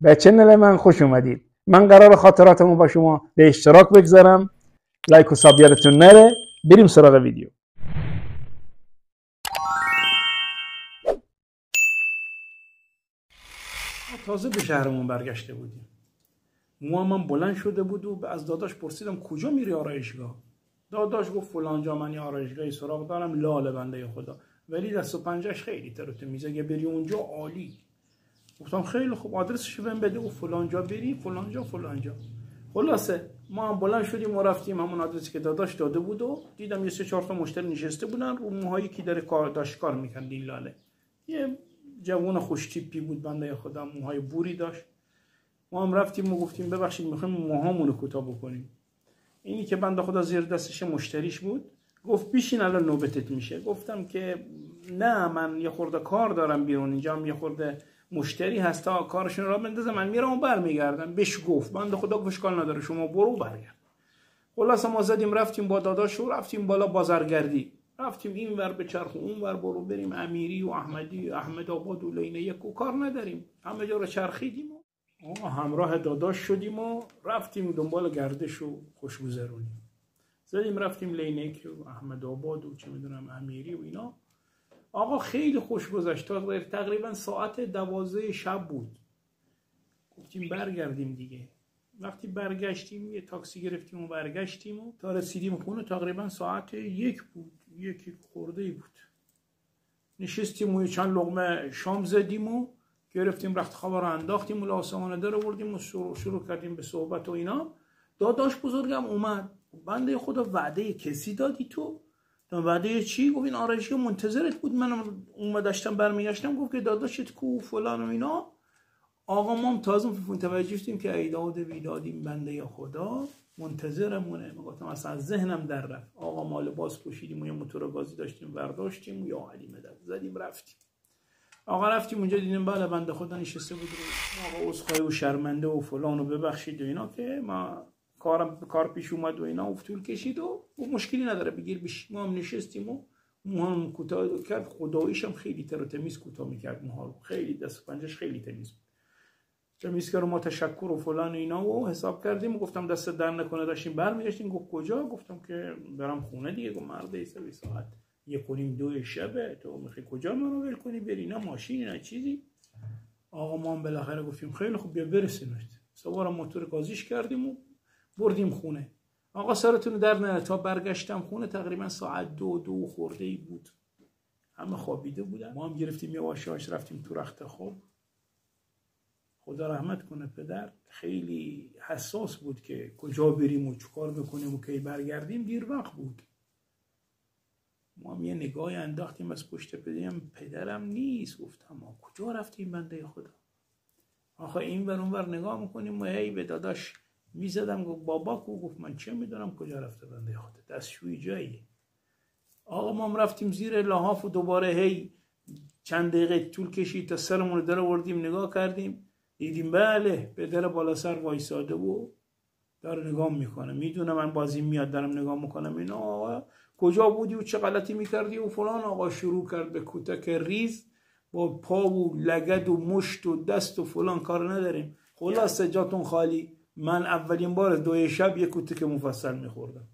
به چنل من خوش اومدید. من قرار خاطراتمو با شما به اشتراک بگذارم. لایک و ساب یادتون نره. بریم سراغ ویدیو. تازه به شهرمون برگشته بودیم. موامم بلند شده بود و از داداش پرسیدم کجا میری آرایشگاه؟ داداش گفت فلان جا من یه آرایشگاهی سراغ دارم، لاله بنده خدا، ولی دست و پنجهش خیلی تر و میز، اگه بری اونجا عالی. گفتم خیلی خوب، آدرسش بهم بده و فلان جا بری، فلان جا فلان جا. خلاصه ما هم بلند شدیم و رفتیم همون آدرسی که داداش داده بود و دیدم یه 3-4 تا مشتری نشسته بودن رو موهایی که داره کار میکرد. این لاله یه جوون خوش تیپی بود بنده خدا، موهای بوری داشت. ما هم رفتیم و گفتیم ببخشید میخوایم موهامون رو کوتاه بکنیم. اینی که بنده خدا زیر دستش مشتریش بود گفت بیشین الان نوبتت میشه. گفتم که نه من یه خورده کار دارم بیرون، اینجا هم یه خورده مشتری هست، تا کارشون را بندازه من میرم و برمیگردم. بهش گفت بنده خدا اشکال نداره شما برو برگرد. خلاص ما زدیم رفتیم با داداش و رفتیم بالا بازرگردی، رفتیم این ور به چرخ اون ور برو بریم امیری و احمدی و احمد آباد و لینه یک و کار نداریم، همه جا رو چرخیدیم و همراه داداش شدیم و رفتیم دنبال گردش و خوشگذرونی. زدیم رفتیم لینک و احمد آباد و چه میدونم امیری و اینا. آقا خیلی خوش گذشت، تقریبا ساعت 12 شب بود. گفتیم برگردیم دیگه. وقتی برگشتیم یه تاکسی گرفتیم و برگشتیم و تا رسیدیم خونه تقریبا ساعت 1 بود، 1 خورده بود. نشستیم و چند لقمه شام زدیم و گرفتیم رخت خواب رو انداختیم و لاسمانه در آوردیم و شروع کردیم به صحبت و اینا. داداش بزرگم اومد، بنده خدا وعده کسی دادی تو؟ وعده چی؟ گفت این آرایشگاه منتظرت بود، من اومداشتم برمیگشتم. گفت که داداشت کو فلان و اینا. آقا ما تازه متوجه شدیم که ایداد ویدادیم بنده خدا منتظرمونه. گفتم اصلا از ذهنم در رفت. آقا ما لباس پوشیدیم و یه موتور گازی داشتیم برداشتیم و یا علی مدد زدیم رفتیم. آقا رفتیم اونجا دیدیم بله بنده خدا نشسته بود رو آقا عذرخواهی و شرمنده و فلان و ببخشید و اینا که ما کار پیش اومد و اینا و طول کشید و مشکلی نداره بگیر بیش. ما هم نشستیم و موهام کوتاه کرد. خداییش هم خیلی تر و تمیز کوتاه میکرد موها رو، خیلی دست و پنجهش خیلی تمیز بود. تمیز کرد و ما تشکر و فلان و اینا و حساب کردیم و گفتم دست در نکنه. داشتیم برمیگشتیم. گفت کجا؟ گفتم که برم خونه دیگه. گفت مرد ایسا ساعت 1:30-2 شبه تو میخوای کجا منو ول کنی بری؟ نه ماشینی نه چیزی. آقا ما هم بالاخره گفتیم خیلی خوب بیا برسونید. سوار موتور گازیش کردیم و بردیم خونه. آقا سرتون در نره تا برگشتم خونه تقریبا ساعت 2 خورده ای بود. همه خوابیده بودن. ما هم گرفتیم یواش یواش رفتیم تو رخت خواب. خدا رحمت کنه پدر خیلی حساس بود که کجا بریم و چیکار بکنیم و کی برگردیم. دیر وقت بود. ما هم یه نگاهی انداختیم از پشت پدرم نیست. گفتم ما کجا رفتیم بنده خدا؟ آخه این ور اون ور نگاه میکنیم و هی به داداش میزدم. گفت بابا کو؟ گفت من چه میدونم کجا رفته بنده خدا، دستشویی جاییه. آقا ما هم رفتیم زیر لحاف و دوباره هی چند دقیقه طول کشید تا سرمون رو در آوردیم نگاه کردیم. دیدیم بله پدر بالا سر وایساده و داره نگاه میکنه. میدونه من بازی میاد دارم نگاه میکنم. اینا آقا کجا بودی و چه غلطی میکردی و فلان. آقا شروع کرد به کتک ریز با پا و لگد و مشت و دست و فلان کار نداریم. خلاص جاتون خالی. من اولین بار 2 شب یک کتک مفصل میخوردم.